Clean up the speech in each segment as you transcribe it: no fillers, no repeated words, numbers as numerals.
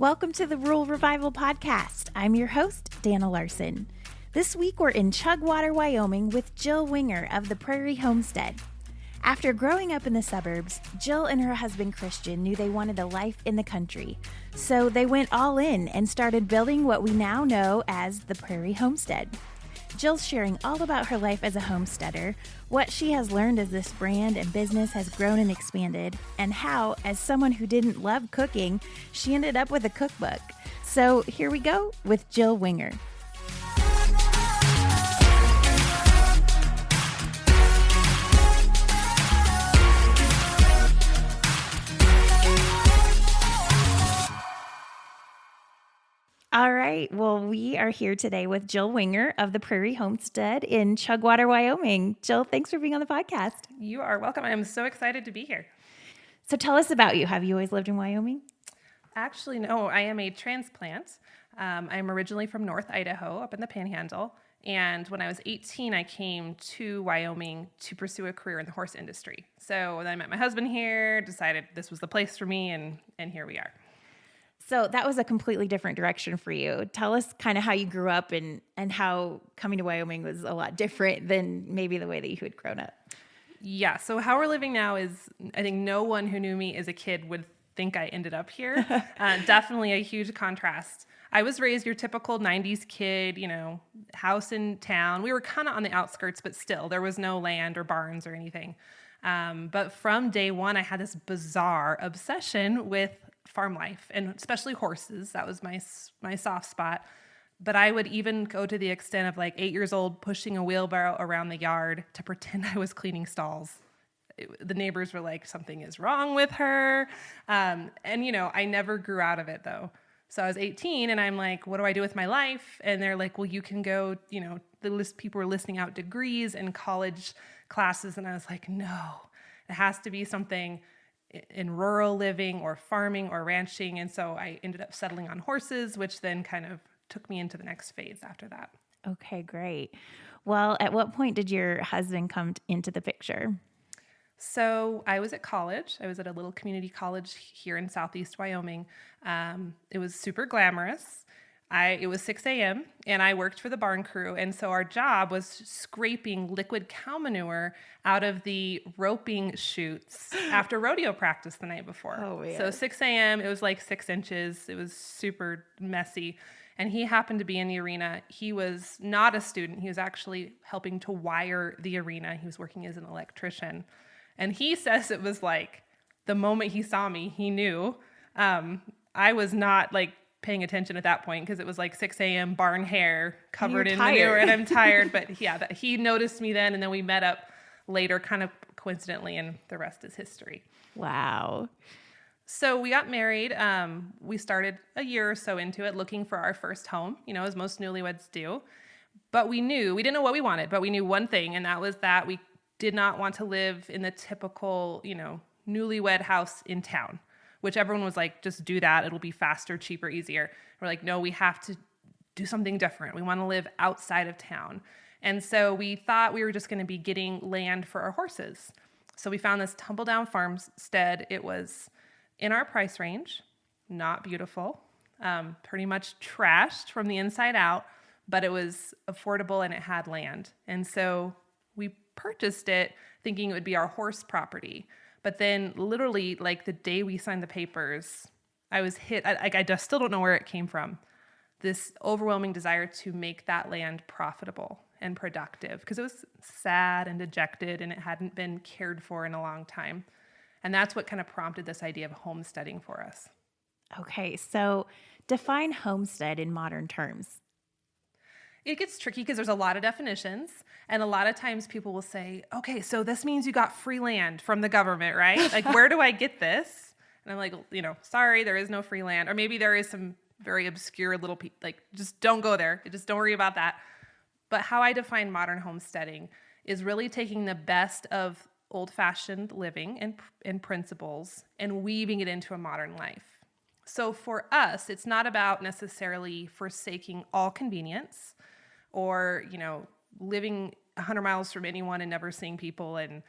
Welcome to the Rural Revival Podcast. I'm your host, Dana Larson. This week we're in Chugwater, Wyoming with Jill Winger of the Prairie Homestead. After growing up in the suburbs, Jill and her husband Christian knew they wanted a life in the country. So they went all in and started building what we now know as the Prairie Homestead. Jill's sharing all about her life as a homesteader, what she has learned as this brand and business has grown and expanded, and how, as someone who didn't love cooking, she ended up with a cookbook. So here we go with Jill Winger. All right. Well, we are here today with Jill Winger of the Prairie Homestead in Chugwater, Wyoming. Jill, thanks for being on the podcast. You are welcome. I am so excited to be here. So tell us about you. Have you always lived in Wyoming? Actually, no. I am a transplant. I'm originally from North Idaho, up in the Panhandle. And when I was 18, I came to Wyoming to pursue a career in the horse industry. So then I met my husband here, decided this was the place for me, and here we are. So that was a completely different direction for you. Tell us kind of how you grew up and how coming to Wyoming was a lot different than maybe the way that you had grown up. Yeah, so how we're living now is, I think no one who knew me as a kid would think I ended up here. Definitely a huge contrast. I was raised your typical 90s kid, house in town. We were kind of on the outskirts, but still, there was no land or barns or anything. But from day one, I had this bizarre obsession with farm life, and especially horses. That was my soft spot. But I would even go to the extent of 8 years old, pushing a wheelbarrow around the yard to pretend I was cleaning stalls. The neighbors were like, something is wrong with her. I never grew out of it though. So I was 18 and I'm like, what do I do with my life? And they're like, well, you can go, people were listing out degrees and college classes. And I was like, no, it has to be something in rural living or farming or ranching. And so I ended up settling on horses, which then kind of took me into the next phase after that. Okay, great. Well, at what point did your husband come into the picture? So I was at college. I was at a little community college here in Southeast Wyoming. It was super glamorous. It was 6 a.m. and I worked for the barn crew. And so our job was scraping liquid cow manure out of the roping chutes after rodeo practice the night before. Oh, man. So 6 a.m., it was 6 inches. It was super messy. And he happened to be in the arena. He was not a student. He was actually helping to wire the arena. He was working as an electrician. And he says it was the moment he saw me, he knew. I was not paying attention at that point because it was 6 a.m. barn hair covered in manure and I'm tired. But yeah, he noticed me then, and then we met up later kind of coincidentally, and the rest is history. Wow. So we got married. We started a year or so into it looking for our first home, as most newlyweds do. But we didn't know what we wanted, but we knew one thing, and that was that we did not want to live in the typical, newlywed house in town, which everyone was like, just do that. It'll be faster, cheaper, easier. We're like, no, we have to do something different. We want to live outside of town. And so we thought we were just going to be getting land for our horses. So we found this tumble-down farmstead. It was in our price range, not beautiful, pretty much trashed from the inside out, but it was affordable and it had land. And so we purchased it thinking it would be our horse property. But then literally the day we signed the papers, I was hit. I just still don't know where it came from. This overwhelming desire to make that land profitable and productive because it was sad and dejected and it hadn't been cared for in a long time. And that's what kind of prompted this idea of homesteading for us. Okay, so define homestead in modern terms. It gets tricky because there's a lot of definitions, and a lot of times people will say, okay, so this means you got free land from the government, right? Where do I get this? And I'm like, sorry, there is no free land. Or maybe there is some very obscure little, just don't go there. Just don't worry about that. But how I define modern homesteading is really taking the best of old-fashioned living and principles and weaving it into a modern life. So for us, it's not about necessarily forsaking all convenience or, living 100 miles from anyone and never seeing people and,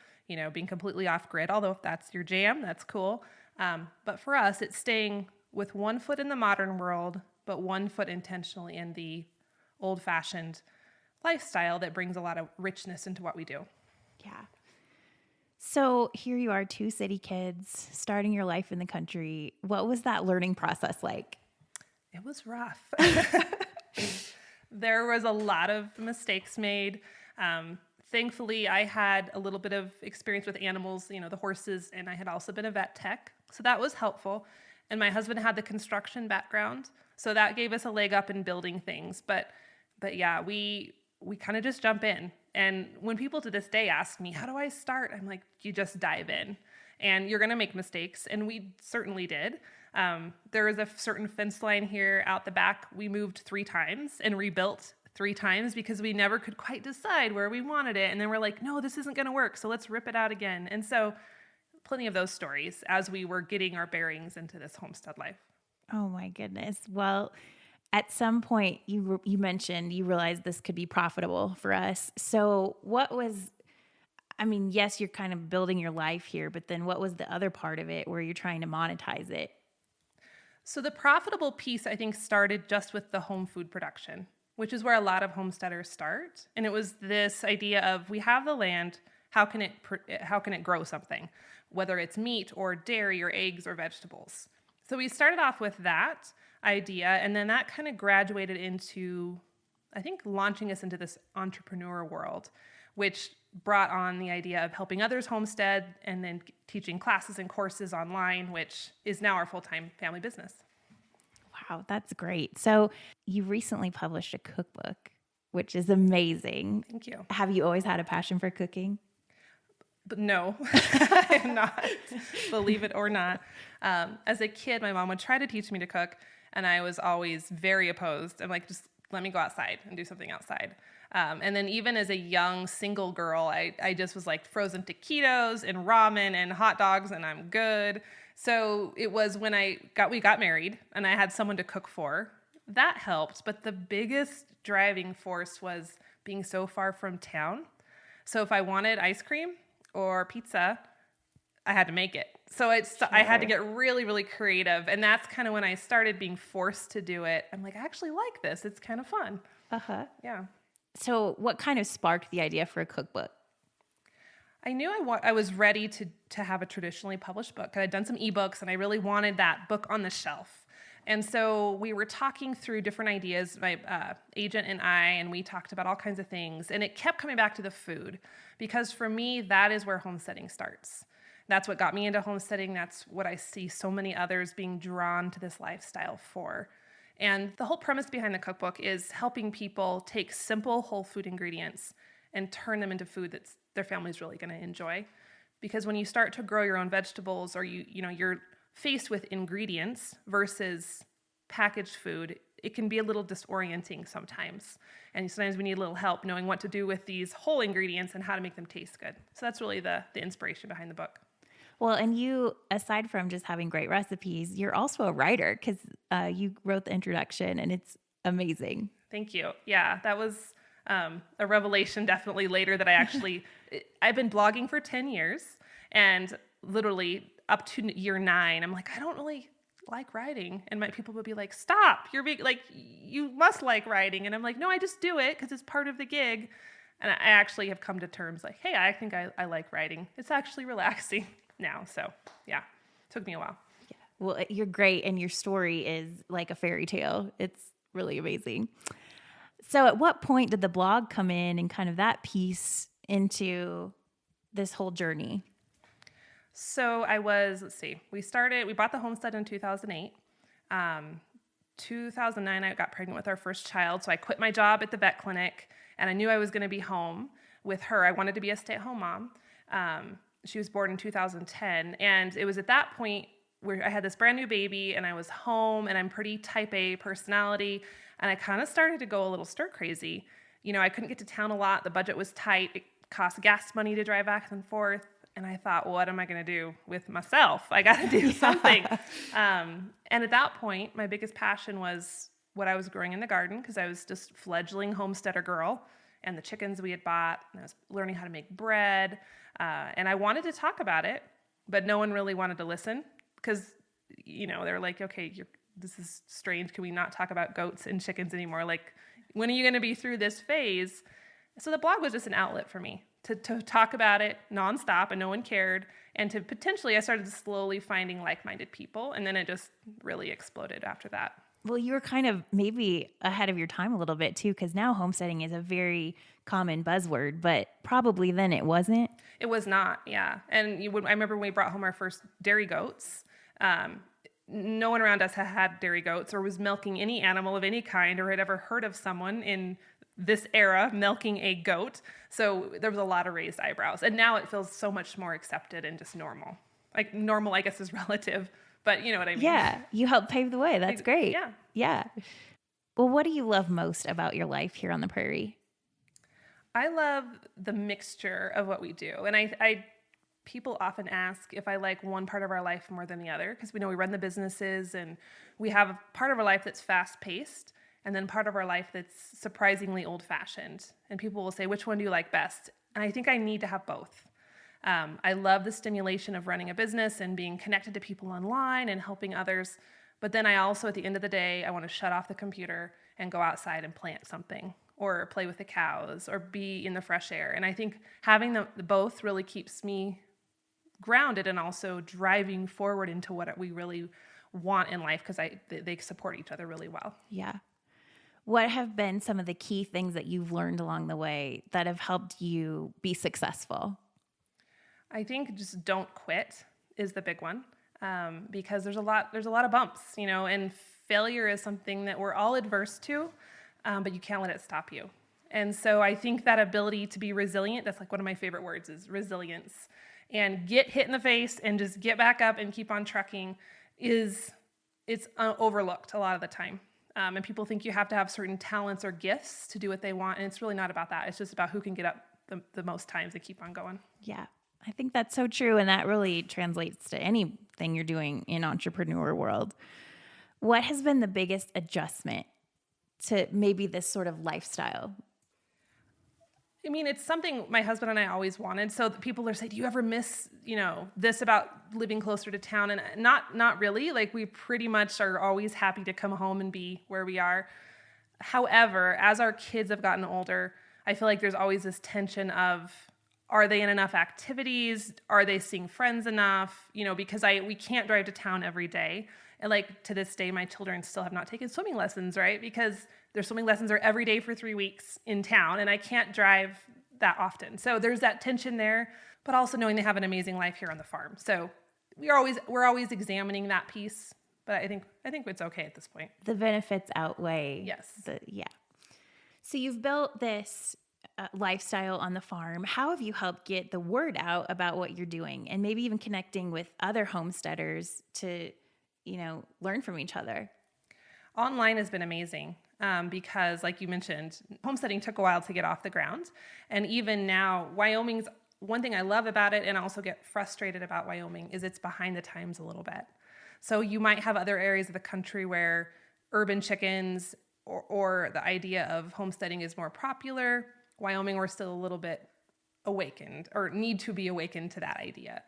being completely off grid. Although if that's your jam, that's cool. But for us, it's staying with one foot in the modern world, but one foot intentionally in the old-fashioned lifestyle that brings a lot of richness into what we do. Yeah. So here you are, two city kids, starting your life in the country. What was that learning process like? It was rough. There was a lot of mistakes made. Thankfully, I had a little bit of experience with animals, the horses, and I had also been a vet tech. So that was helpful. And my husband had the construction background. So that gave us a leg up in building things. But yeah, we kind of just jump in. And when people to this day ask me, how do I start? I'm like, you just dive in. And you're going to make mistakes. And we certainly did. There was a certain fence line here out the back. We moved 3 times and rebuilt 3 times because we never could quite decide where we wanted it. And then we're like, no, this isn't going to work. So let's rip it out again. And so plenty of those stories as we were getting our bearings into this homestead life. Oh my goodness. Well, at some point you mentioned you realized this could be profitable for us. So yes, you're kind of building your life here, but then what was the other part of it where you're trying to monetize it? So the profitable piece, I think, started just with the home food production, which is where a lot of homesteaders start. And it was this idea of, we have the land, how can it grow something, whether it's meat or dairy or eggs or vegetables. So we started off with that idea, and then that kind of graduated into, I think, launching us into this entrepreneur world, which brought on the idea of helping others homestead and then teaching classes and courses online, which is now our full-time family business. Wow, that's great. So you recently published a cookbook, which is amazing. Thank you. Have you always had a passion for cooking? But no, I am not, believe it or not. As a kid, my mom would try to teach me to cook, and I was always very opposed. I'm like, just let me go outside and do something outside. And then even as a young single girl, I just was like frozen taquitos and ramen and hot dogs, and I'm good. So it was when we got married and I had someone to cook for. That helped, but the biggest driving force was being so far from town. So if I wanted ice cream or pizza, I had to make it. So I had to get really, really creative. And that's kind of when I started being forced to do it. I'm like, I actually like this. It's kind of fun. Uh-huh. Yeah. So what kind of sparked the idea for a cookbook? I knew I was ready to have a traditionally published book. I had done some ebooks, and I really wanted that book on the shelf. And so we were talking through different ideas, my agent and we talked about all kinds of things. And it kept coming back to the food, because for me, that is where homesteading starts. That's what got me into homesteading. That's what I see so many others being drawn to this lifestyle for. And the whole premise behind the cookbook is helping people take simple whole food ingredients and turn them into food that their family's really going to enjoy. Because when you start to grow your own vegetables, or you're faced with ingredients versus packaged food, it can be a little disorienting sometimes. And sometimes we need a little help knowing what to do with these whole ingredients and how to make them taste good. So that's really the inspiration behind the book. Well, and you, aside from just having great recipes, you're also a writer, because you wrote the introduction, and it's amazing. Thank you. Yeah, that was a revelation definitely later that I've been blogging for 10 years, and literally up to year 9, I'm like, I don't really like writing. And my people would be like, stop, you must like writing. And I'm like, no, I just do it because it's part of the gig. And I actually have come to terms like, hey, I think I like writing. It's actually relaxing now. So yeah, it took me a while. Yeah. Well, you're great. And your story is like a fairy tale. It's really amazing. So at what point did the blog come in and kind of that piece into this whole journey? So we bought the homestead in 2008. 2009, I got pregnant with our first child. So I quit my job at the vet clinic, and I knew I was going to be home with her. I wanted to be a stay-at-home mom. She was born in 2010. And it was at that point where I had this brand new baby, and I was home, and I'm pretty type A personality. And I kind of started to go a little stir crazy. I couldn't get to town a lot. The budget was tight. It cost gas money to drive back and forth. And I thought, what am I going to do with myself? I got to do something. And at that point, my biggest passion was what I was growing in the garden, because I was just fledgling homesteader girl, and the chickens we had bought, and I was learning how to make bread. And I wanted to talk about it, but no one really wanted to listen, because they're like, okay, this is strange. Can we not talk about goats and chickens anymore? Like, when are you going to be through this phase? So the blog was just an outlet for me to talk about it nonstop, and no one cared. And to potentially, I started slowly finding like-minded people, and then it just really exploded after that. Well, you were kind of maybe ahead of your time a little bit too, because now homesteading is a very common buzzword, but probably then it wasn't. It was not, yeah. And I remember when we brought home our first dairy goats, no one around us had dairy goats or was milking any animal of any kind or had ever heard of someone in this era milking a goat. So there was a lot of raised eyebrows. And now it feels so much more accepted and just normal. Like, normal, I guess, is relative, but you know what I mean? Yeah, you helped pave the way. That's great. Yeah. Yeah. Well, what do you love most about your life here on the prairie? I love the mixture of what we do. And I people often ask if I like one part of our life more than the other, because we know we run the businesses and we have a part of our life that's fast-paced and then part of our life that's surprisingly old-fashioned. And people will say, which one do you like best? And I think I need to have both. I love the stimulation of running a business and being connected to people online and helping others. But then I also, at the end of the day, I want to shut off the computer and go outside and plant something or play with the cows or be in the fresh air. And I think having the both really keeps me grounded and also driving forward into what we really want in life, because they support each other really well. Yeah. What have been some of the key things that you've learned along the way that have helped you be successful? I think just don't quit is the big one, because there's a lot of bumps, and failure is something that we're all adverse to, but you can't let it stop you. And so I think that ability to be resilient, that's like one of my favorite words, is resilience, and get hit in the face and just get back up and keep on trucking it's overlooked a lot of the time. And people think you have to have certain talents or gifts to do what they want. And it's really not about that. It's just about who can get up the most times and keep on going. Yeah, I think that's so true. And that really translates to anything you're doing in entrepreneur world. What has been the biggest adjustment to maybe this sort of lifestyle? I mean, it's something my husband and I always wanted. So people are saying, do you ever miss, this about living closer to town? And not really. Like, we pretty much are always happy to come home and be where we are. However, as our kids have gotten older, I feel like there's always this tension of, are they in enough activities? Are they seeing friends enough? Because we can't drive to town every day. And like, to this day, my children still have not taken swimming lessons, right? Because their swimming lessons are every day for 3 weeks in town, and I can't drive that often. So there's that tension there, but also knowing they have an amazing life here on the farm. So we're always examining that piece, but I think it's okay at this point. The benefits outweigh. Yes. Yeah. So you've built this lifestyle on the farm. How have you helped get the word out about what you're doing, and maybe even connecting with other homesteaders to, learn from each other? Online has been amazing. Because, like you mentioned, homesteading took a while to get off the ground. And even now, Wyoming's one thing I love about it and also get frustrated about Wyoming is it's behind the times a little bit. So you might have other areas of the country where urban chickens or the idea of homesteading is more popular. Wyoming, we're still a little bit awakened or need to be awakened to that idea.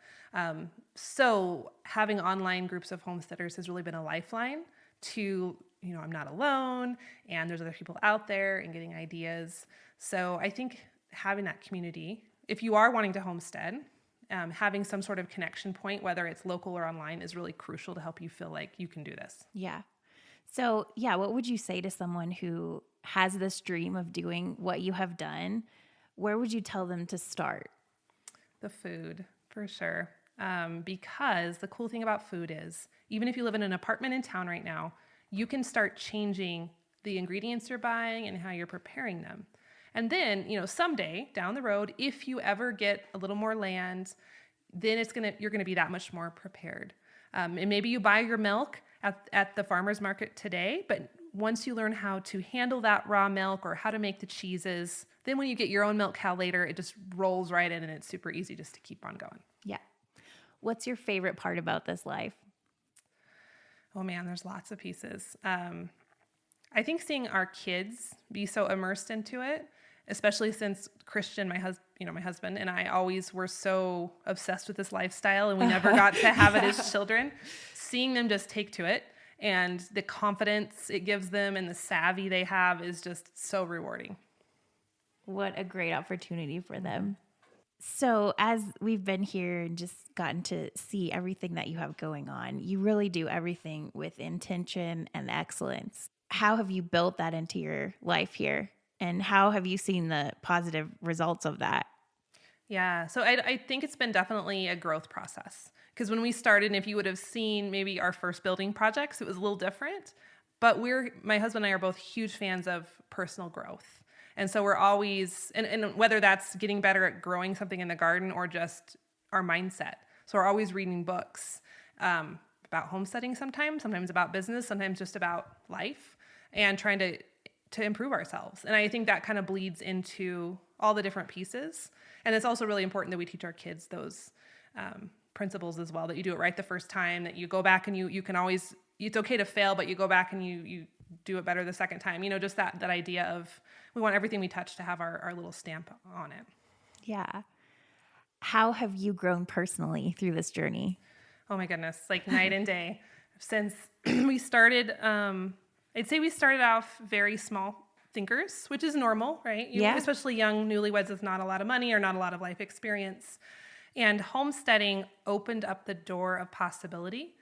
So having online groups of homesteaders has really been a lifeline to, I'm not alone and there's other people out there and getting ideas. So I think having that community, if you are wanting to homestead, having some sort of connection point, whether it's local or online, is really crucial to help you feel like you can do this. Yeah. So what would you say to someone who has this dream of doing what you have done? Where would you tell them to start? The food, for sure. Because the cool thing about food is, even if you live in an apartment in town right now, you can start changing the ingredients you're buying and how you're preparing them. And then, someday down the road, if you ever get a little more land, then you're gonna be that much more prepared. And maybe you buy your milk at the farmer's market today, but once you learn how to handle that raw milk or how to make the cheeses, then when you get your own milk cow later, it just rolls right in and it's super easy just to keep on going. Yeah. What's your favorite part about this life? Oh man, there's lots of pieces. I think seeing our kids be so immersed into it, especially since Christian, my husband and I always were so obsessed with this lifestyle and we never got to have it as children. seeing them just take to it and the confidence it gives them and the savvy they have is just so rewarding. What a great opportunity for them. So as we've been here and just gotten to see everything that you have going on, you really do everything with intention and excellence. How have you built that into your life here? And how have you seen the positive results of that? Yeah, so I think it's been definitely a growth process. Because when we started, and if you would have seen maybe our first building projects, it was a little different. But my husband and I are both huge fans of personal growth. And so we're always, and whether that's getting better at growing something in the garden or just our mindset. So we're always reading books about homesteading sometimes about business, sometimes just about life, and trying to improve ourselves. And I think that kind of bleeds into all the different pieces. And it's also really important that we teach our kids those principles as well, that you do it right the first time, that you go back and you can always, it's okay to fail, but you go back and you do it better the second time. Just that idea of we want everything we touch to have our little stamp on it. Yeah. How have you grown personally through this journey? Oh my goodness, like night and day. Since we started, I'd say we started off very small thinkers, which is normal, right? Especially young newlyweds with not a lot of money or not a lot of life experience. And homesteading opened up the door of possibility.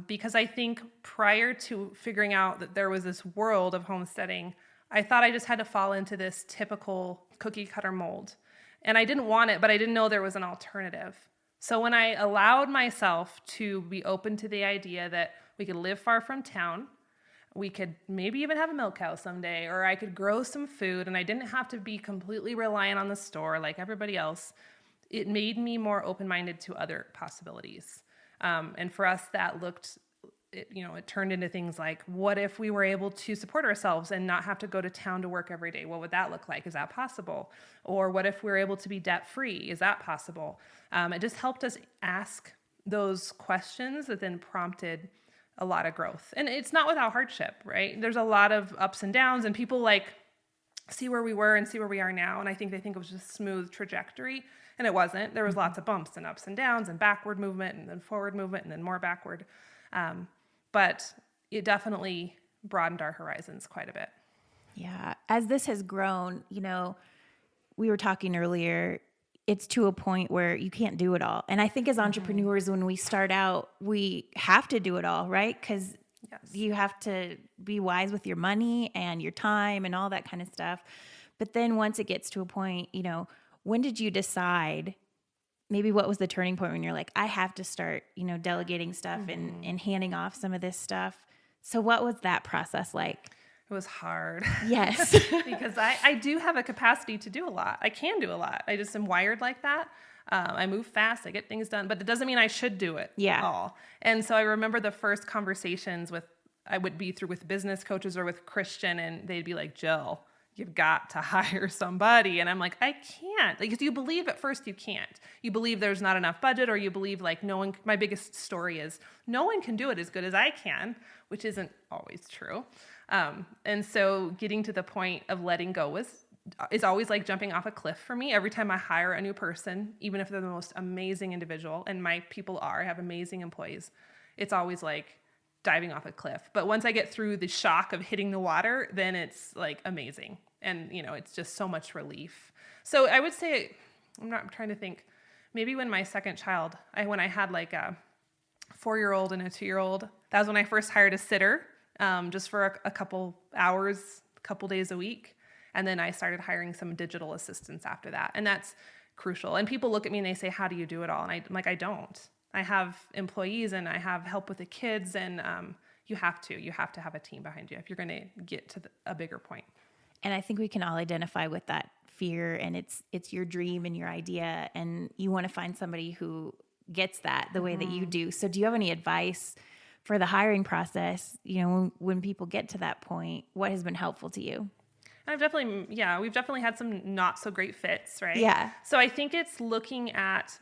Because I think prior to figuring out that there was this world of homesteading, I thought I just had to fall into this typical cookie cutter mold. And I didn't want it, but I didn't know there was an alternative. So when I allowed myself to be open to the idea that we could live far from town, we could maybe even have a milk cow someday, or I could grow some food and I didn't have to be completely reliant on the store like everybody else, it made me more open-minded to other possibilities. And for us, that it turned into things like, what if we were able to support ourselves and not have to go to town to work every day? What would that look like? Is that possible? Or what if we were able to be debt-free? Is that possible? It just helped us ask those questions that then prompted a lot of growth. And it's not without hardship, right? There's a lot of ups and downs, and people see where we were and see where we are now. And I think they think it was just a smooth trajectory. And it wasn't. There was lots of bumps and ups and downs and backward movement and then forward movement and then more backward. But it definitely broadened our horizons quite a bit. Yeah. As this has grown, we were talking earlier, it's to a point where you can't do it all. And I think as entrepreneurs, when we start out, we have to do it all, right? Because you have to be wise with your money and your time and all that kind of stuff. But then once it gets to a point, when did you decide, maybe what was the turning point when you're like, I have to start, delegating stuff and handing off some of this stuff? So what was that process like? It was hard. Yes. Because I do have a capacity to do a lot. I can do a lot. I just am wired like that. I move fast. I get things done. But it doesn't mean I should do it all. And so I remember the first conversations I would be through with business coaches or with Christian, and they'd be like, Jill, you've got to hire somebody. And I'm like, I can't. Because you believe at first you can't. You believe there's not enough budget, or you believe my biggest story is no one can do it as good as I can, which isn't always true. And so getting to the point of letting go is always like jumping off a cliff for me. Every time I hire a new person, even if they're the most amazing individual, and my people I have amazing employees, it's always like diving off a cliff. But once I get through the shock of hitting the water, then it's like amazing. And, it's just so much relief. So I would say, I'm trying to think, maybe when my second child, when I had like a 4-year-old and a 2-year-old, that was when I first hired a sitter, just for a couple hours, a couple days a week. And then I started hiring some digital assistants after that. And that's crucial. And people look at me and they say, how do you do it all? And I'm like, I don't. I have employees and I have help with the kids, and you have to have a team behind you if you're going to get to a bigger point. And I think we can all identify with that fear, and it's your dream and your idea, and you want to find somebody who gets that the way that you do. So do you have any advice for the hiring process? When people get to that point, what has been helpful to you? We've definitely had some not so great fits, right? Yeah. So I think it's looking at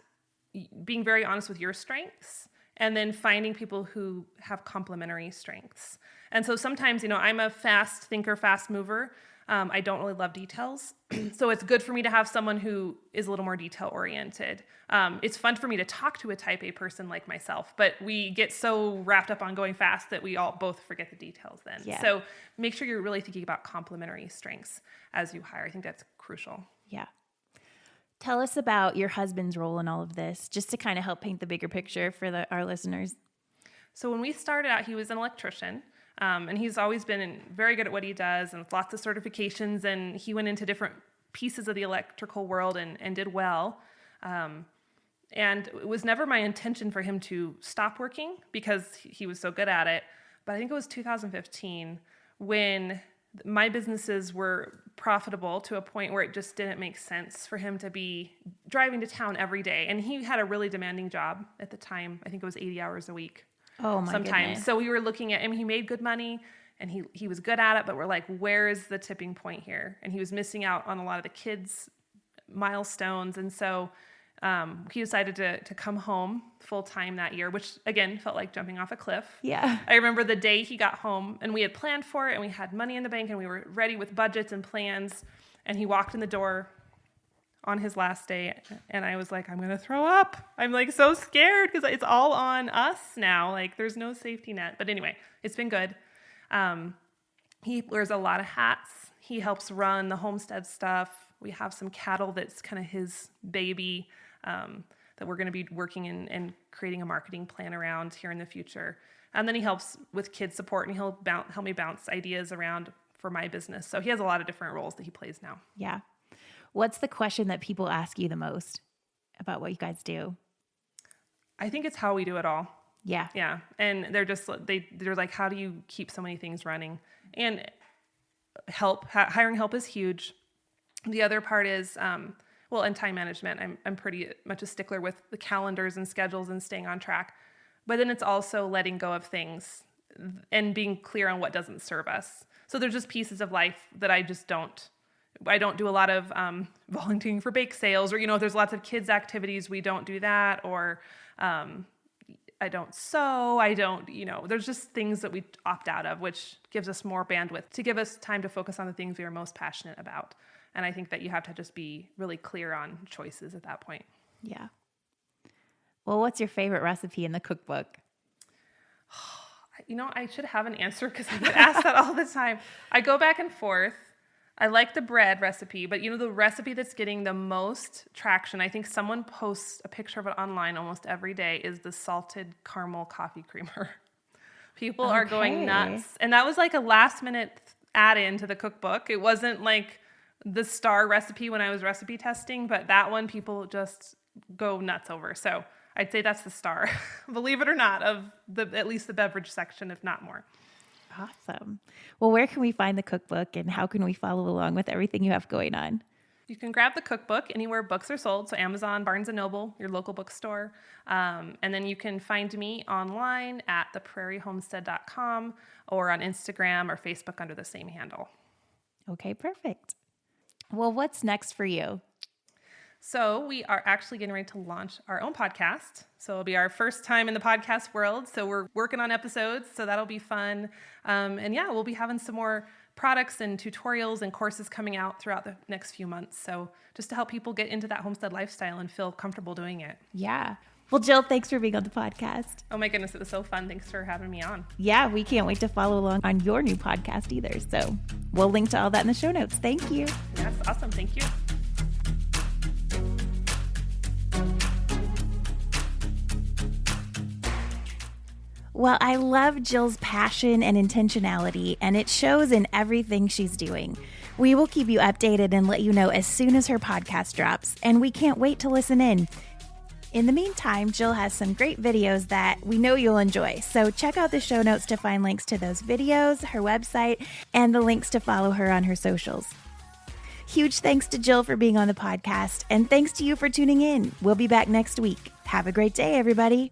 being very honest with your strengths, and then finding people who have complementary strengths. And so sometimes, I'm a fast thinker, fast mover. I don't really love details. So it's good for me to have someone who is a little more detail oriented. It's fun for me to talk to a type A person like myself, but we get so wrapped up on going fast that we all both forget the details then. Yeah. So make sure you're really thinking about complementary strengths as you hire. I think that's crucial. Yeah. Tell us about your husband's role in all of this, just to kind of help paint the bigger picture for our listeners. So when we started out, he was an electrician. And he's always been very good at what he does and lots of certifications. And he went into different pieces of the electrical world and did well. And it was never my intention for him to stop working because he was so good at it. But I think it was 2015 when my businesses were profitable to a point where it just didn't make sense for him to be driving to town every day. And he had a really demanding job at the time. I think it was 80 hours a week. Oh my sometimes. Goodness. So we were looking at him. He made good money and he was good at it, but we're like, where is the tipping point here? And he was missing out on a lot of the kids' milestones. And so he decided to come home full time that year, which again felt like jumping off a cliff. Yeah. I remember the day he got home and we had planned for it and we had money in the bank and we were ready with budgets and plans. And he walked in the door on his last day, and I was like, I'm going to throw up. I'm like so scared because it's all on us now. Like there's no safety net. But anyway, it's been good. He wears a lot of hats. He helps run the homestead stuff. We have some cattle that's kind of his baby that we're going to be working and creating a marketing plan around here in the future. And then he helps with kid support, and he'll help me bounce ideas around for my business. So he has a lot of different roles that he plays now. Yeah. What's the question that people ask you the most about what you guys do? I think it's how we do it all. Yeah. Yeah. And they're like, how do you keep so many things running? And hiring help is huge. The other part is, and time management. I'm pretty much a stickler with the calendars and schedules and staying on track. But then it's also letting go of things and being clear on what doesn't serve us. So there's just pieces of life that I don't do a lot of volunteering for bake sales, or, there's lots of kids activities. We don't do that. Or I don't sew. There's just things that we opt out of, which gives us more bandwidth to give us time to focus on the things we are most passionate about. And I think that you have to just be really clear on choices at that point. Yeah. Well, what's your favorite recipe in the cookbook? I should have an answer because I get asked that all the time. I go back and forth. I like the bread recipe, but the recipe that's getting the most traction, I think someone posts a picture of it online almost every day, is the salted caramel coffee creamer. People are going nuts. And that was like a last minute add-in to the cookbook. It wasn't like the star recipe when I was recipe testing, but that one people just go nuts over. So I'd say that's the star, believe it or not, of at least the beverage section, if not more. Awesome. Well, where can we find the cookbook and how can we follow along with everything you have going on? You can grab the cookbook anywhere books are sold, so Amazon, Barnes & Noble, your local bookstore. And then you can find me online at theprairiehomestead.com or on Instagram or Facebook under the same handle. Okay, perfect. Well, what's next for you? So we are actually getting ready to launch our own podcast. So it'll be our first time in the podcast world. So we're working on episodes, so that'll be fun. We'll be having some more products and tutorials and courses coming out throughout the next few months. So just to help people get into that homestead lifestyle and feel comfortable doing it. Yeah. Well, Jill, thanks for being on the podcast. Oh my goodness, it was so fun. Thanks for having me on. Yeah, we can't wait to follow along on your new podcast either. So we'll link to all that in the show notes. Thank you. Yes, awesome. Thank you. Well, I love Jill's passion and intentionality, and it shows in everything she's doing. We will keep you updated and let you know as soon as her podcast drops, and we can't wait to listen in. In the meantime, Jill has some great videos that we know you'll enjoy, so check out the show notes to find links to those videos, her website, and the links to follow her on her socials. Huge thanks to Jill for being on the podcast, and thanks to you for tuning in. We'll be back next week. Have a great day, everybody.